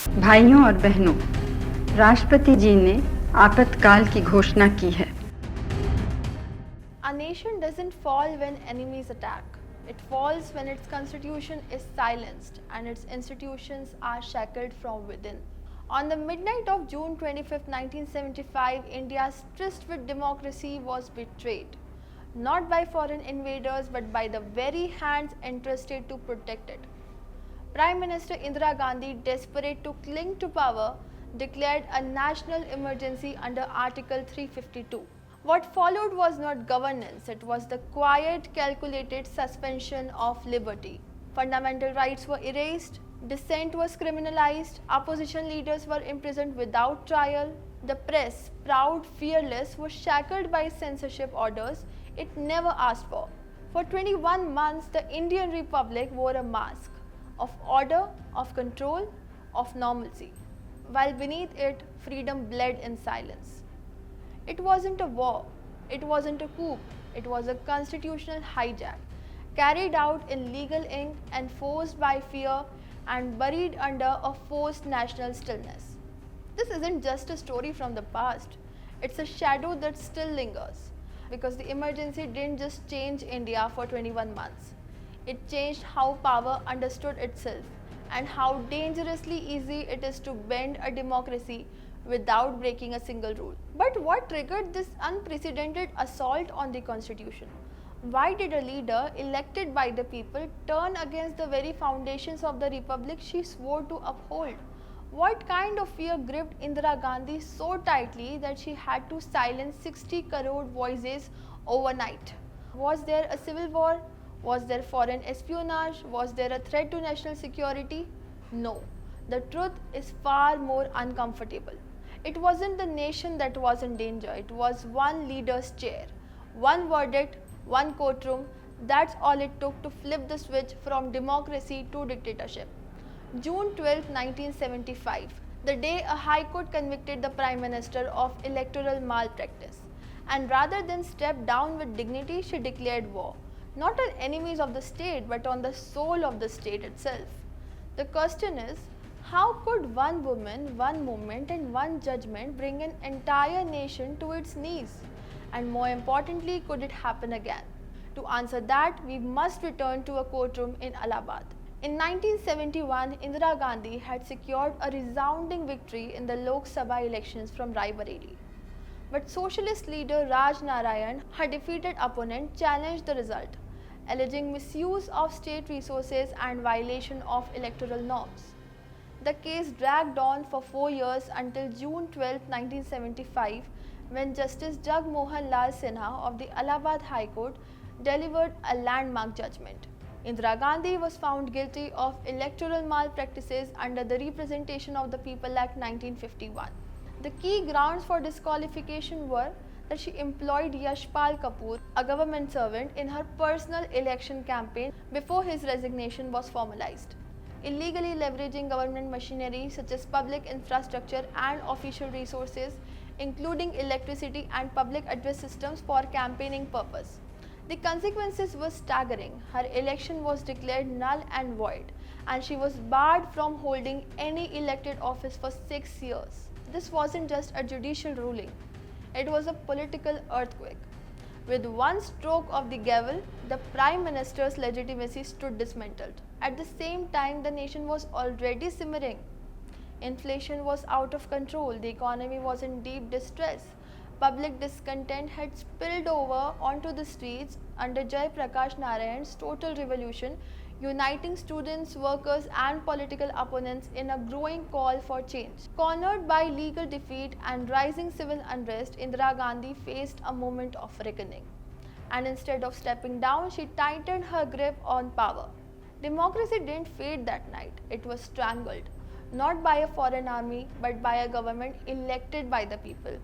भाइयों और बहनों, राष्ट्रपति जी ने आपातकाल की घोषणा की है। A nation doesn't fall when enemies attack. It falls when its constitution is silenced and its institutions are shackled from within. On the midnight of June 25, 1975, India's tryst with democracy was betrayed, not by foreign invaders but by the very hands entrusted to protect it. Prime Minister Indira Gandhi, desperate to cling to power, declared a national emergency under Article 352. What followed was not governance, it was the quiet, calculated suspension of liberty. Fundamental rights were erased, dissent was criminalized, opposition leaders were imprisoned without trial, the press, proud, fearless, was shackled by censorship orders it never asked for. For 21 months, the Indian Republic wore a mask of order, of control, of normalcy, while beneath it, freedom bled in silence. It wasn't a war, it wasn't a coup, it was a constitutional hijack, carried out in legal ink, enforced by fear, and buried under a forced national stillness. This isn't just a story from the past, it's a shadow that still lingers, because the emergency didn't just change India for 21 months. It changed how power understood itself and how dangerously easy it is to bend a democracy without breaking a single rule. But what triggered this unprecedented assault on the constitution? Why did a leader elected by the people turn against the very foundations of the republic she swore to uphold? What kind of fear gripped Indira Gandhi so tightly that she had to silence 60 crore voices overnight? Was there a civil war? Was there foreign espionage? Was there a threat to national security? No. The truth is far more uncomfortable. It wasn't the nation that was in danger, it was one leader's chair. One verdict, one courtroom, that's all it took to flip the switch from democracy to dictatorship. June 12, 1975, the day a High Court convicted the Prime Minister of electoral malpractice. And rather than step down with dignity, she declared war. Not on enemies of the state, but on the soul of the state itself. The question is, how could one woman, one moment, and one judgment bring an entire nation to its knees? And more importantly, could it happen again? To answer that, we must return to a courtroom in Allahabad. In 1971, Indira Gandhi had secured a resounding victory in the Lok Sabha elections from Raebareli. But socialist leader Raj Narayan, her defeated opponent, challenged the result, alleging misuse of state resources and violation of electoral norms. The case dragged on for 4 years until June 12, 1975, when Justice Jag Mohan Lal Sinha of the Allahabad High Court delivered a landmark judgment. Indira Gandhi was found guilty of electoral malpractices under the Representation of the People Act 1951. The key grounds for disqualification were that she employed Yashpal Kapoor, a government servant, in her personal election campaign before his resignation was formalized, illegally leveraging government machinery such as public infrastructure and official resources, including electricity and public address systems for campaigning purpose. The consequences were staggering. Her election was declared null and void, and she was barred from holding any elected office for 6 years. This wasn't just a judicial ruling, it was a political earthquake. With one stroke of the gavel, the Prime Minister's legitimacy stood dismantled. At the same time, the nation was already simmering. Inflation was out of control, the economy was in deep distress. Public discontent had spilled over onto the streets under Jai Prakash Narayan's total revolution, uniting students, workers, and political opponents in a growing call for change. Cornered by legal defeat and rising civil unrest, Indira Gandhi faced a moment of reckoning. And instead of stepping down, she tightened her grip on power. Democracy didn't fade that night, it was strangled, not by a foreign army, but by a government elected by the people,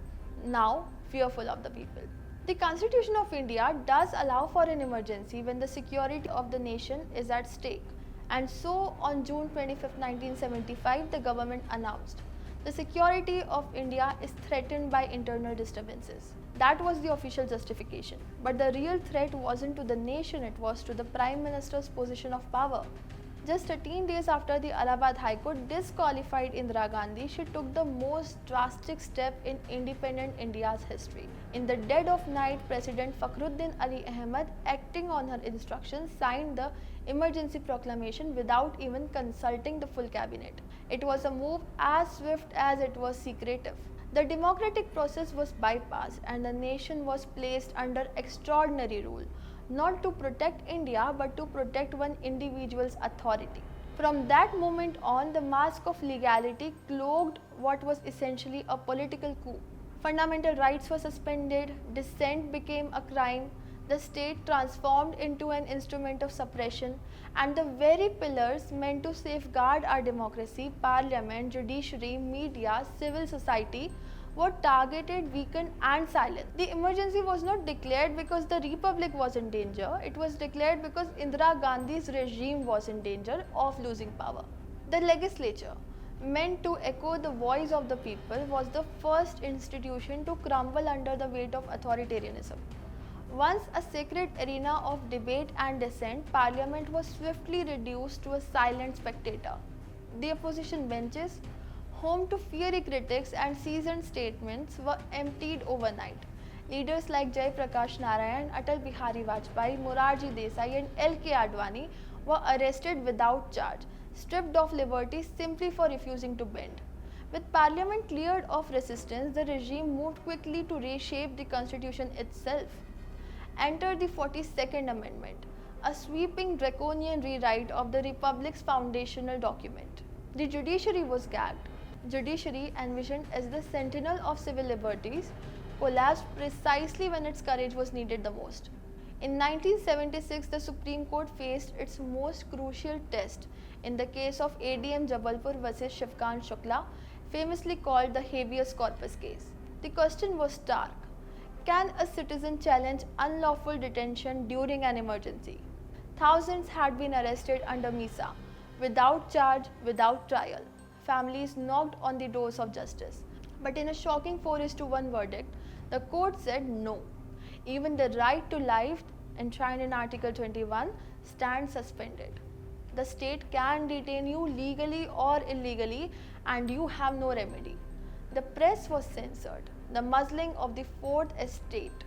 now fearful of the people. The Constitution of India does allow for an emergency when the security of the nation is at stake. And so, on June 25, 1975, the government announced, the security of India is threatened by internal disturbances. That was the official justification. But the real threat wasn't to the nation, it was to the Prime Minister's position of power. Just 13 days after the Allahabad High Court disqualified Indira Gandhi, she took the most drastic step in independent India's history. In the dead of night, President Fakhruddin Ali Ahmed, acting on her instructions, signed the emergency proclamation without even consulting the full cabinet. It was a move as swift as it was secretive. The democratic process was bypassed and the nation was placed under extraordinary rule, not to protect India but to protect one individual's authority. From that moment on, the mask of legality cloaked what was essentially a political coup. Fundamental rights were suspended, dissent became a crime, the state transformed into an instrument of suppression, and the very pillars meant to safeguard our democracy, parliament, judiciary, media, civil society, were targeted, weakened and silenced. The emergency was not declared because the republic was in danger, it was declared because Indira Gandhi's regime was in danger of losing power. The legislature, meant to echo the voice of the people, was the first institution to crumble under the weight of authoritarianism. Once a sacred arena of debate and dissent, Parliament was swiftly reduced to a silent spectator. The opposition benches, home to fiery critics and seasoned statements, were emptied overnight. Leaders like Jai Prakash Narayan, Atal Bihari Vajpayee, Morarji Desai and L.K. Advani were arrested without charge, stripped of liberties simply for refusing to bend. With Parliament cleared of resistance, the regime moved quickly to reshape the constitution itself. Enter the 42nd Amendment, a sweeping draconian rewrite of the Republic's foundational document. The judiciary was gagged. Judiciary, envisioned as the sentinel of civil liberties, collapsed precisely when its courage was needed the most. In 1976, the Supreme Court faced its most crucial test in the case of ADM Jabalpur vs. Shivkant Shukla, famously called the habeas corpus case. The question was stark. Can a citizen challenge unlawful detention during an emergency? Thousands had been arrested under MISA, without charge, without trial. Families knocked on the doors of justice. But in a shocking 4:1 verdict, the court said no. Even the right to life, enshrined in Article 21, stands suspended. The state can detain you legally or illegally, and you have no remedy. The press was censored, the muzzling of the fourth estate.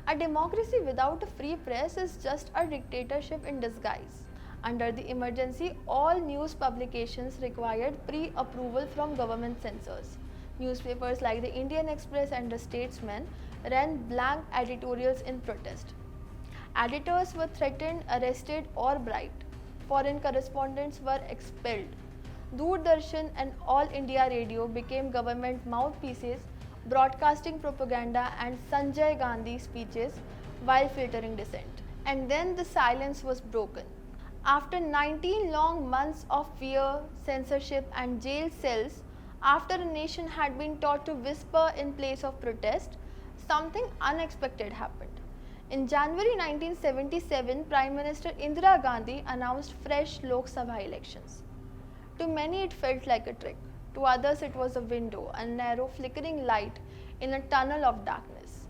A democracy without a free press is just a dictatorship in disguise. Under the emergency, all news publications required pre-approval from government censors. Newspapers like the Indian Express and the Statesman ran blank editorials in protest. Editors were threatened, arrested, or bribed. Foreign correspondents were expelled. Doordarshan and All India Radio became government mouthpieces, broadcasting propaganda and Sanjay Gandhi speeches while filtering dissent. And then the silence was broken. After 19 long months of fear, censorship and jail cells, after a nation had been taught to whisper in place of protest, something unexpected happened. In January 1977, Prime Minister Indira Gandhi announced fresh Lok Sabha elections. To many it felt like a trick. To others it was a window, a narrow flickering light in a tunnel of darkness.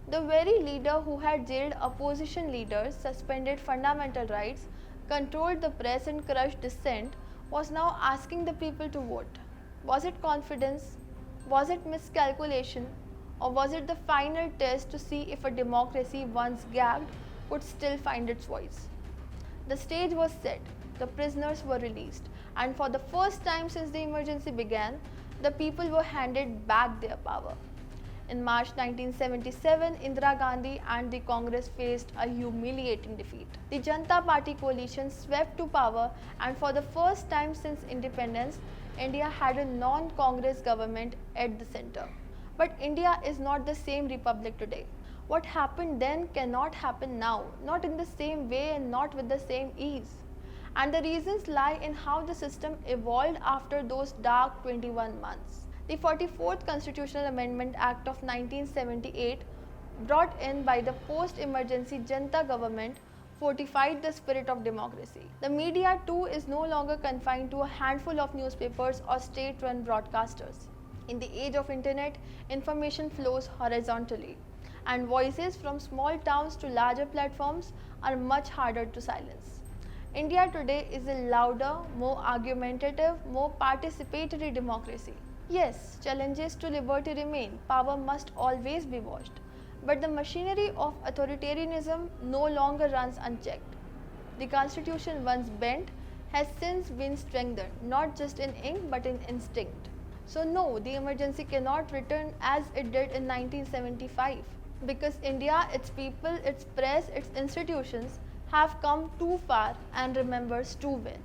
The very leader who had jailed opposition leaders, suspended fundamental rights, controlled the press and crushed dissent, was now asking the people to vote. Was it confidence? Was it miscalculation? Or was it the final test to see if a democracy once gagged could still find its voice? The stage was set, the prisoners were released, and for the first time since the emergency began, the people were handed back their power. In March 1977, Indira Gandhi and the Congress faced a humiliating defeat. The Janata Party coalition swept to power, and for the first time since independence, India had a non-Congress government at the center. But India is not the same republic today. What happened then cannot happen now, not in the same way and not with the same ease. And the reasons lie in how the system evolved after those dark 21 months. The 44th Constitutional Amendment Act of 1978, brought in by the post-emergency Janata government, fortified the spirit of democracy. The media too is no longer confined to a handful of newspapers or state-run broadcasters. In the age of internet, information flows horizontally, and voices from small towns to larger platforms are much harder to silence. India today is a louder, more argumentative, more participatory democracy. Yes, challenges to liberty remain. Power must always be watched. But the machinery of authoritarianism no longer runs unchecked. The constitution once bent has since been strengthened, not just in ink but in instinct. So no, the emergency cannot return as it did in 1975 because India, its people, its press, its institutions have come too far and remembers too well.